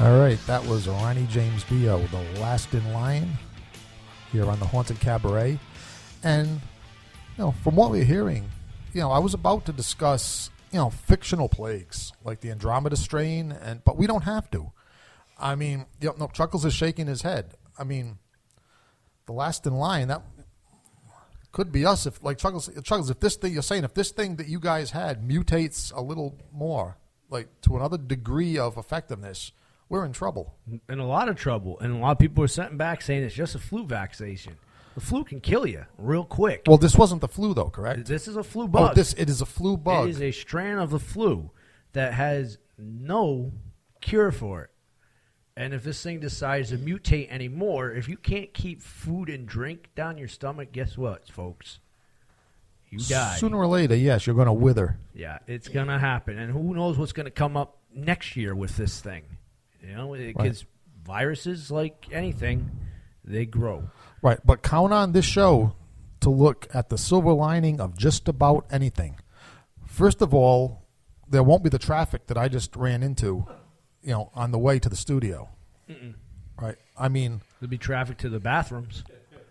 All right, that was Ronnie James Dio, The Last in Line, here on the Haunted Cabaret. And, from what we're hearing, I was about to discuss, fictional plagues like the Andromeda strain, but we don't have to. I mean, Chuckles is shaking his head. I mean, The Last in Line, that could be us. If, like Chuckles, if this thing, you're saying, if this thing that you guys had mutates a little more, like to another degree of effectiveness, we're in trouble. In a lot of trouble. And a lot of people are sent back saying it's just a flu vaccination. The flu can kill you real quick. Well, this wasn't the flu, though, correct? This is a flu bug. It is a flu bug. It is a strand of the flu that has no cure for it. And if this thing decides to mutate anymore, if you can't keep food and drink down your stomach, guess what, folks? You die. Sooner or later, yes, you're going to wither. Yeah, it's going to happen. And who knows what's going to come up next year with this thing. Because viruses, like anything, they grow. Right, but count on this show to look at the silver lining of just about anything. First of all, there won't be the traffic that I just ran into, on the way to the studio. Mm-mm. Right, I mean... There'll be traffic to the bathrooms.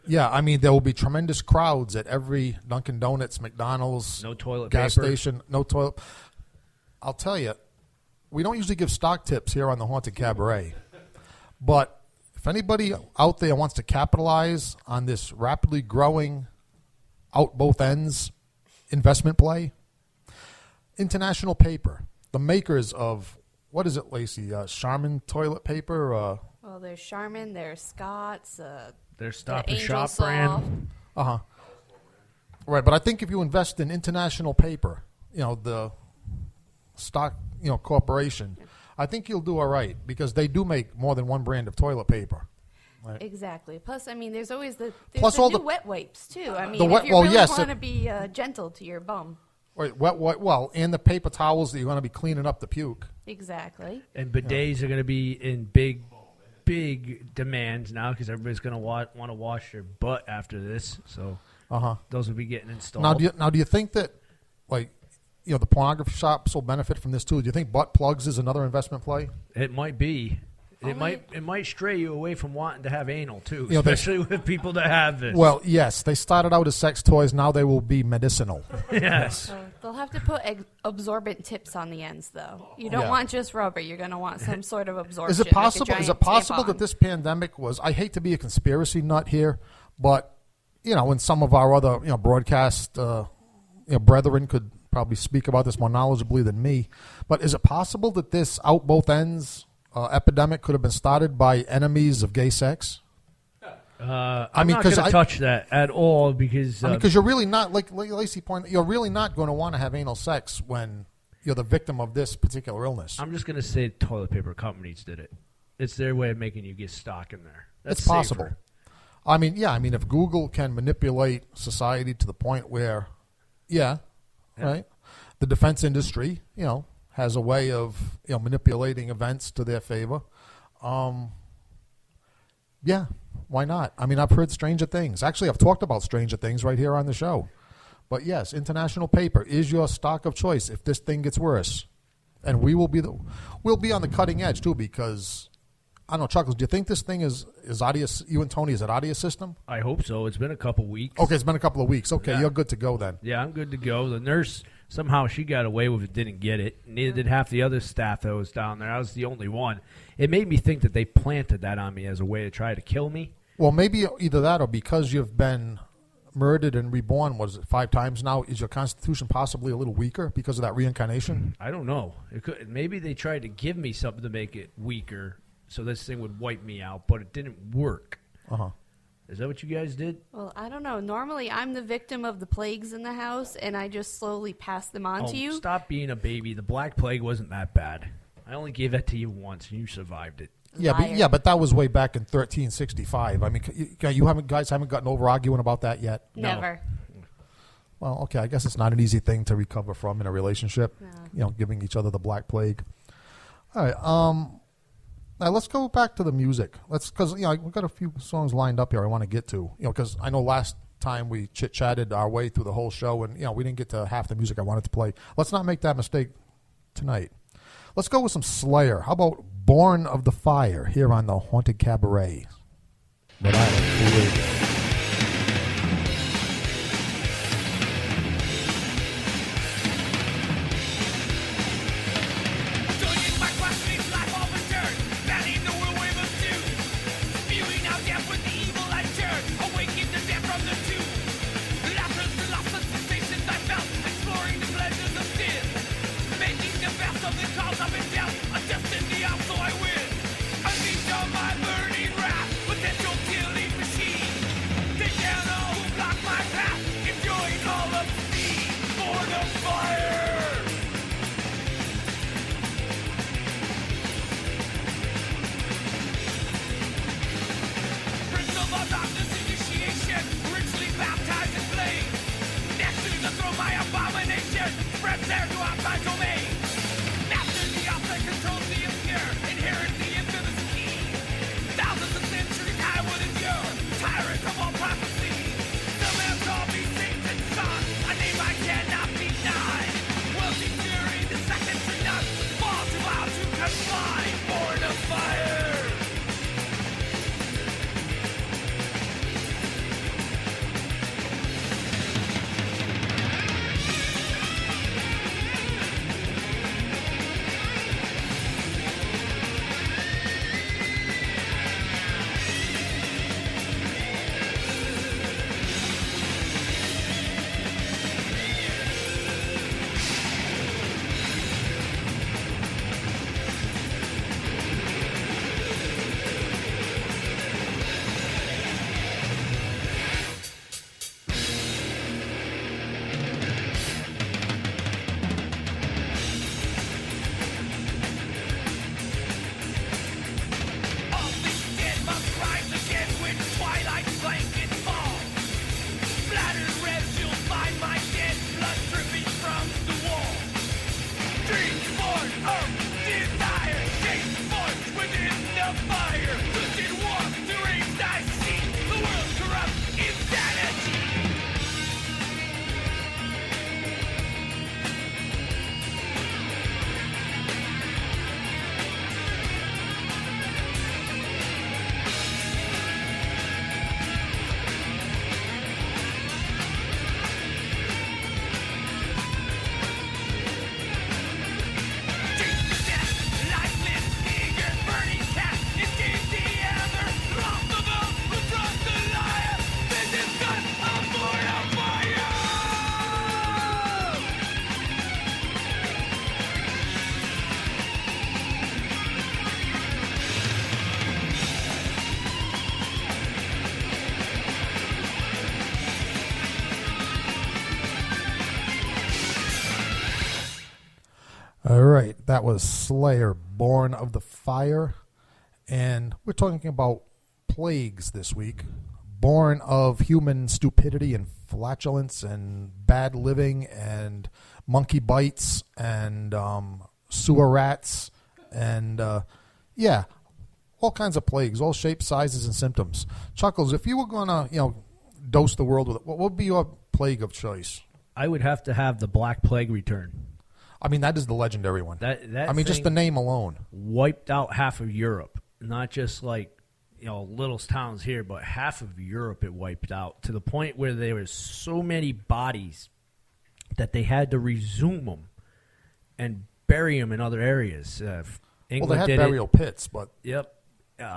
Yeah, I mean, there will be tremendous crowds at every Dunkin' Donuts, McDonald's, no toilet gas paper. Station, no toilet. I'll tell you, we don't usually give stock tips here on the Haunted Cabaret, but if anybody out there wants to capitalize on this rapidly growing out both ends investment play, International Paper, the makers of, what is it, Lacey, Charmin toilet paper? Well, there's Charmin, there's Scott's, there's Stop and Angel Shop Soft. brand. Uh-huh. Right, but I think if you invest in International Paper, the stock, corporation, I think you'll do all right because they do make more than one brand of toilet paper. Right. Exactly. Plus, I mean, there's always the new wet wipes too. I mean, if you really want to be gentle to your bum. Right, and the paper towels that you're going to be cleaning up the puke. Exactly. And bidets are going to be in big demand now because everybody's going to want to wash their butt after this. So those will be getting installed. Now, do you think that, the pornography shops will benefit from this too? Do you think butt plugs is another investment play? It might be. It might stray you away from wanting to have anal too, especially with people that have this. Well, yes, they started out as sex toys. Now they will be medicinal. Yes. So they'll have to put absorbent tips on the ends, though. You don't want just rubber. You're going to want some sort of absorption. Is it possible? Like Is it possible that this pandemic was? I hate to be a conspiracy nut here, but in some of our other broadcast brethren could probably speak about this more knowledgeably than me. But is it possible that this out both ends epidemic could have been started by enemies of gay sex? I'm not going to touch that at all because you're really not, like Lacey pointed, you're really not going to want to have anal sex when you're the victim of this particular illness. I'm just going to say toilet paper companies did it. It's their way of making you get stock in there. That's it's possible. Safer. I mean, if Google can manipulate society to the point where, right, the defense industry, has a way of manipulating events to their favor. Yeah, why not? I mean, I've heard stranger things. Actually, I've talked about stranger things right here on the show. But yes, International Paper is your stock of choice if this thing gets worse, and we'll be on the cutting edge too. Because I don't know, Chuckles, do you think this thing is out of you and Tony, is it out of your system? I hope so. It's been a couple weeks. Okay, it's been a couple of weeks. Okay, You're good to go then. Yeah, I'm good to go. The nurse, somehow she got away with it, didn't get it. Neither did half the other staff that was down there. I was the only one. It made me think that they planted that on me as a way to try to kill me. Well, maybe either that or because you've been murdered and reborn, 5 times now, is your constitution possibly a little weaker because of that reincarnation? I don't know. Maybe they tried to give me something to make it weaker so this thing would wipe me out, but it didn't work. Is that what you guys did? Well, I don't know. Normally, I'm the victim of the plagues in the house, and I just slowly pass them on to you. Stop being a baby. The Black Plague wasn't that bad. I only gave that to you once, and you survived it. But that was way back in 1365. I mean, you guys haven't gotten over arguing about that yet? Never. No. Well, okay, I guess it's not an easy thing to recover from in a relationship, giving each other the Black Plague. All right, now let's go back to the music. Because we've got a few songs lined up here I want to get to. Because I know last time we chit-chatted our way through the whole show, and we didn't get to half the music I wanted to play. Let's not make that mistake tonight. Let's go with some Slayer. How about Born of the Fire, here on the Haunted Cabaret. Rhode Island Free Radio. All right, that was Slayer, Born of the Fire. And we're talking about plagues this week. Born of human stupidity and flatulence and bad living and monkey bites and sewer rats and, all kinds of plagues, all shapes, sizes, and symptoms. Chuckles, if you were going to, dose the world with it, what would be your plague of choice? I would have to have the Black Plague return. I mean, that is the legendary one. That just the name alone. Wiped out half of Europe. Not just like, little towns here, but half of Europe it wiped out to the point where there were so many bodies that they had to resume them and bury them in other areas. England they had burial pits, but... Yep.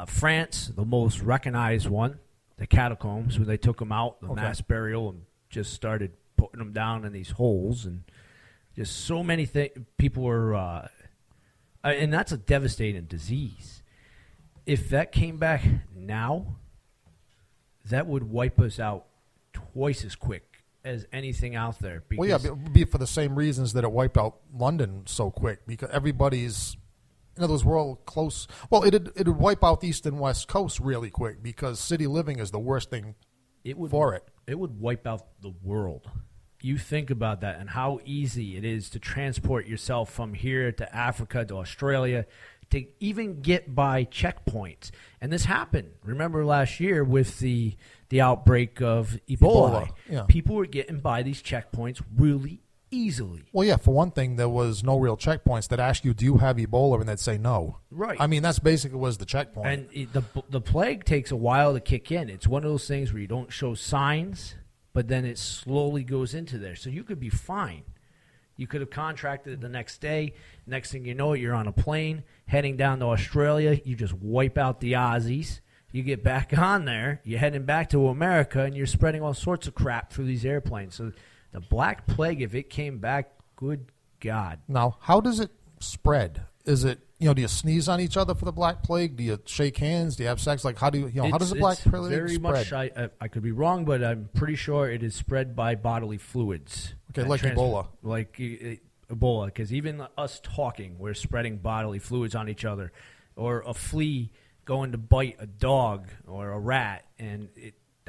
France, the most recognized one, the catacombs, where they took them out, the mass burial, and just started putting them down in these holes, and just so many people were... and that's a devastating disease. If that came back now, that would wipe us out twice as quick as anything out there. Well, yeah, it would be for the same reasons that it wiped out London so quick, because everybody's... those were all close. Well, it would wipe out the East and West Coast really quick because city living is the worst thing for it. It would wipe out the world. You think about that and how easy it is to transport yourself from here to Africa to Australia to even get by checkpoints. And this happened. Remember last year with the outbreak of Ebola. Yeah. People were getting by these checkpoints really Easily. Well, yeah, for one thing, there was no real checkpoints that asked you, do you have Ebola? And they'd say no. Right. I mean, that's basically was the checkpoint. And the plague takes a while to kick in. It's one of those things where you don't show signs, but then it slowly goes into there. So you could be fine. You could have contracted it the next day. Next thing you know, you're on a plane heading down to Australia. You just wipe out the Aussies. You get back on there. You're heading back to America, and you're spreading all sorts of crap through these airplanes. So the Black Plague, if it came back, good God. Now, how does it spread? Is it, do you sneeze on each other for the Black Plague? Do you shake hands? Do you have sex? Like, how do you, how does the Black Plague very spread? Much, I could be wrong, but I'm pretty sure it is spread by bodily fluids. Okay, like Ebola. Like Ebola, because even us talking, we're spreading bodily fluids on each other. Or a flea going to bite a dog or a rat, and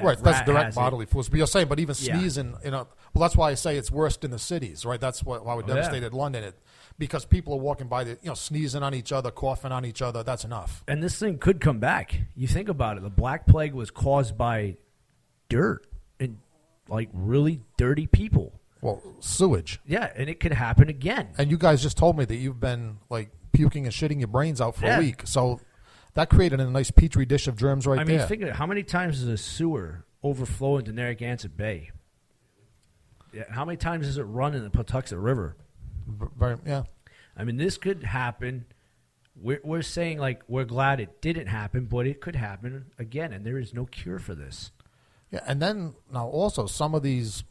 right, that's direct bodily fluids. But you're saying, but even sneezing, well, that's why I say it's worst in the cities, right? That's why we devastated London. Because people are walking by, sneezing on each other, coughing on each other. That's enough. And this thing could come back. You think about it. The Black Plague was caused by dirt and, like, really dirty people. Well, sewage. Yeah, and it could happen again. And you guys just told me that you've been, like, puking and shitting your brains out for a week. So that created a nice petri dish of germs there. I mean, think of it. How many times does a sewer overflow into Narragansett Bay? Yeah, how many times does it run in the Patuxent River? Yeah. I mean, this could happen. We're saying, like, we're glad it didn't happen, but it could happen again, and there is no cure for this. Yeah, and then now also some of these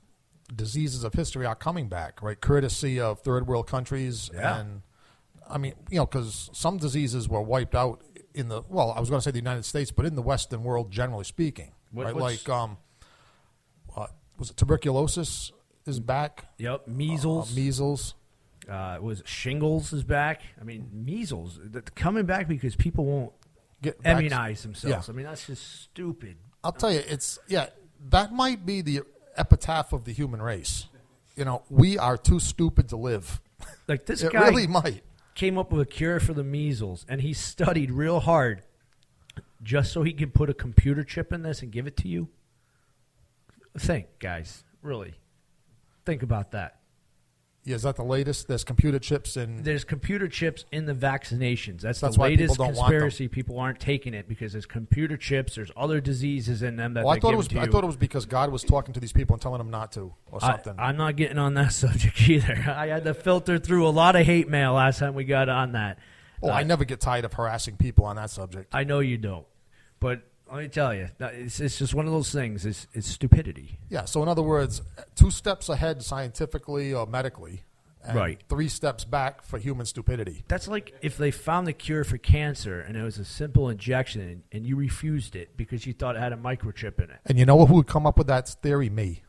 diseases of history are coming back, right? Courtesy of third world countries. Yeah. And, I mean, because some diseases were wiped out in I was going to say the United States, but in the Western world, generally speaking. Right? Like, was it tuberculosis is back? Yep, measles. Measles. Was shingles is back. I mean, measles coming back because people won't immunize themselves. Yeah. I mean, that's just stupid. I'll tell you, that might be the epitaph of the human race. We are too stupid to live. Like this it guy really might. Came up with a cure for the measles, and he studied real hard just so he could put a computer chip in this and give it to you. Think, guys, really. Think about that. Yeah, is that the latest? There's computer chips in... There's computer chips in the vaccinations. That's the why latest people don't conspiracy. Want them. People aren't taking it because there's computer chips. There's other diseases in them that I thought it was because God was talking to these people and telling them not to or something. I'm not getting on that subject either. I had to filter through a lot of hate mail last time we got on that. Oh, I never get tired of harassing people on that subject. I know you don't. But let me tell you, it's just one of those things. It's stupidity. Yeah, so in other words, 2 steps ahead scientifically or medically. And right. 3 steps back for human stupidity. That's like if they found the cure for cancer and it was a simple injection and you refused it because you thought it had a microchip in it. And you know who would come up with that theory? Me.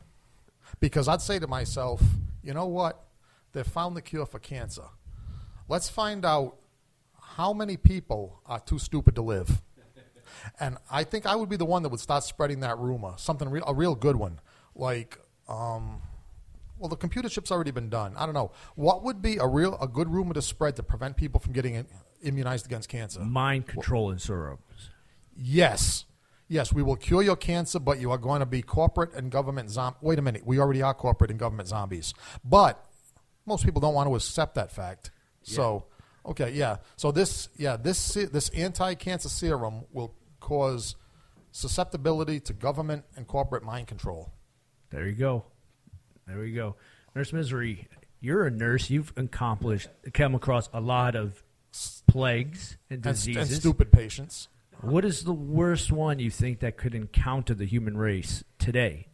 Because I'd say to myself, you know what? They found the cure for cancer. Let's find out how many people are too stupid to live. And I think I would be the one that would start spreading that rumor, a real good one. Like, well, the computer chip's already been done. I don't know. What would be a good rumor to spread to prevent people from getting immunized against cancer? Mind control in syrups. Yes. Yes, we will cure your cancer, but you are going to be corporate and government zombies. Wait a minute. We already are corporate and government zombies. But most people don't want to accept that fact. Yeah. So, okay, yeah. So this anti-cancer serum will cause susceptibility to government and corporate mind control. There you go. There we go. Nurse Misery, you're a nurse. You've come across a lot of plagues and diseases. And stupid patients. What is the worst one you think that could encounter the human race today?